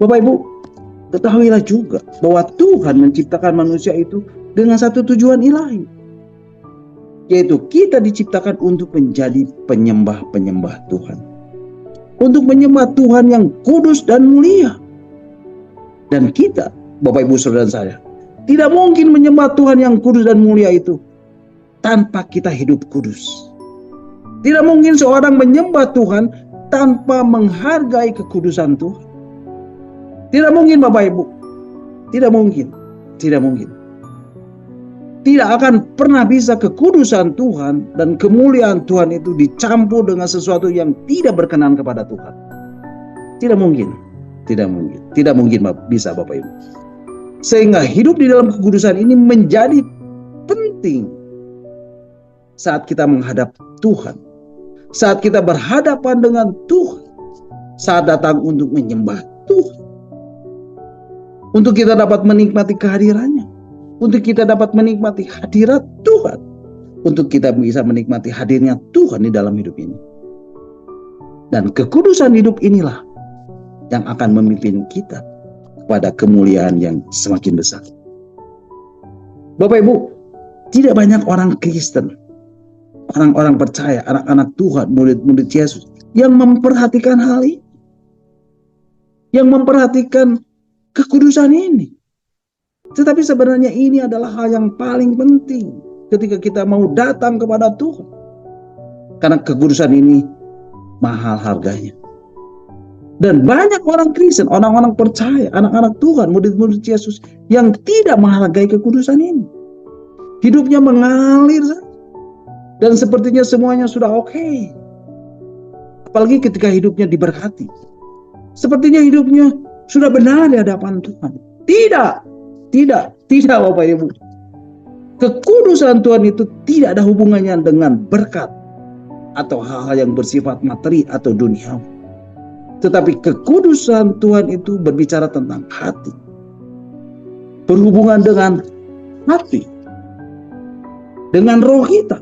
Bapak Ibu, ketahuilah juga bahwa Tuhan menciptakan manusia itu dengan satu tujuan ilahi, yaitu kita diciptakan untuk menjadi penyembah-penyembah Tuhan, untuk menyembah Tuhan yang kudus dan mulia. Dan kita, Bapak Ibu Saudara saya, tidak mungkin menyembah Tuhan yang kudus dan mulia itu tanpa kita hidup kudus. Tidak mungkin seorang menyembah Tuhan tanpa menghargai kekudusan Tuhan. Tidak mungkin Bapak Ibu. Tidak mungkin. Tidak mungkin. Tidak akan pernah bisa kekudusan Tuhan dan kemuliaan Tuhan itu dicampur dengan sesuatu yang tidak berkenan kepada Tuhan. Tidak mungkin. Tidak mungkin. Tidak mungkin bisa Bapak Ibu. Sehingga hidup di dalam kekudusan ini menjadi penting saat kita menghadap Tuhan. Saat kita berhadapan dengan Tuhan. Saat datang untuk menyembah Tuhan. Untuk kita dapat menikmati kehadirannya. Untuk kita dapat menikmati hadirat Tuhan. Untuk kita bisa menikmati hadirnya Tuhan di dalam hidup ini. Dan kekudusan hidup inilah yang akan memimpin kita kepada kemuliaan yang semakin besar. Bapak Ibu, tidak banyak orang Kristen, orang-orang percaya, anak-anak Tuhan, murid-murid Yesus yang memperhatikan hal ini. Yang memperhatikan kekudusan ini. Tetapi sebenarnya ini adalah hal yang paling penting ketika kita mau datang kepada Tuhan. Karena kekudusan ini mahal harganya. Dan banyak orang Kristen, orang-orang percaya, anak-anak Tuhan, murid-murid Yesus yang tidak menghargai kekudusan ini. Hidupnya mengalir dan sepertinya semuanya sudah oke. Apalagi ketika hidupnya diberkati. Sepertinya hidupnya sudah benar di hadapan Tuhan. Tidak Bapak Ibu. Kekudusan Tuhan itu tidak ada hubungannya dengan berkat atau hal-hal yang bersifat materi atau duniawi. Tetapi kekudusan Tuhan itu berbicara tentang hati. Berhubungan dengan hati. Dengan roh kita.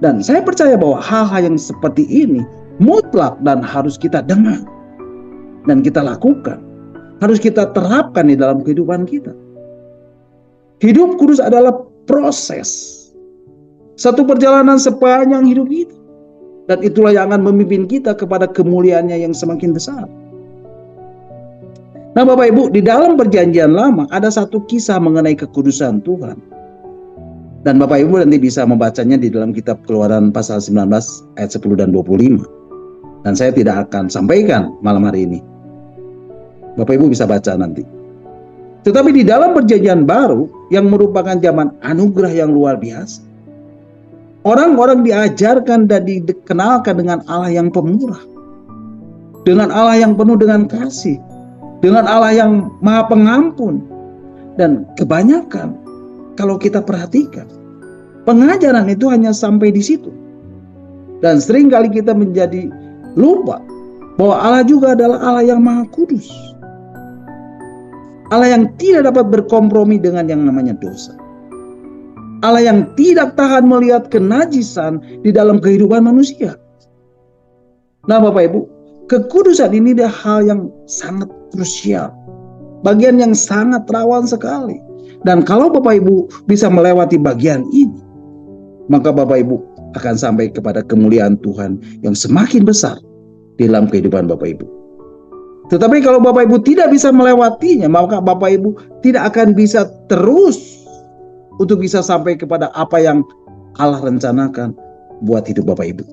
Dan saya percaya bahwa hal-hal yang seperti ini mutlak dan harus kita dengar. Dan kita lakukan. Harus kita terapkan di dalam kehidupan kita. Hidup kudus adalah proses. Satu perjalanan sepanjang hidup kita. Dan itulah yang akan memimpin kita kepada kemuliaannya yang semakin besar. Nah Bapak Ibu, di dalam perjanjian lama ada satu kisah mengenai kekudusan Tuhan. Dan Bapak Ibu nanti bisa membacanya di dalam kitab Keluaran pasal 19 ayat 10 dan 25. Dan saya tidak akan sampaikan malam hari ini. Bapak Ibu bisa baca nanti. Tetapi di dalam perjanjian baru yang merupakan zaman anugerah yang luar biasa. Orang-orang diajarkan dan dikenalkan dengan Allah yang pemurah. Dengan Allah yang penuh dengan kasih. Dengan Allah yang maha pengampun. Dan kebanyakan kalau kita perhatikan, pengajaran itu hanya sampai di situ. Dan seringkali kita menjadi lupa bahwa Allah juga adalah Allah yang maha kudus. Allah yang tidak dapat berkompromi dengan yang namanya dosa. Allah yang tidak tahan melihat kenajisan di dalam kehidupan manusia. Nah Bapak Ibu, kekudusan ini adalah hal yang sangat krusial. Bagian yang sangat rawan sekali. Dan kalau Bapak Ibu bisa melewati bagian ini, maka Bapak Ibu akan sampai kepada kemuliaan Tuhan yang semakin besar di dalam kehidupan Bapak Ibu. Tetapi kalau Bapak Ibu tidak bisa melewatinya, maka Bapak Ibu tidak akan bisa terus untuk bisa sampai kepada apa yang Allah rencanakan buat hidup Bapak Ibu.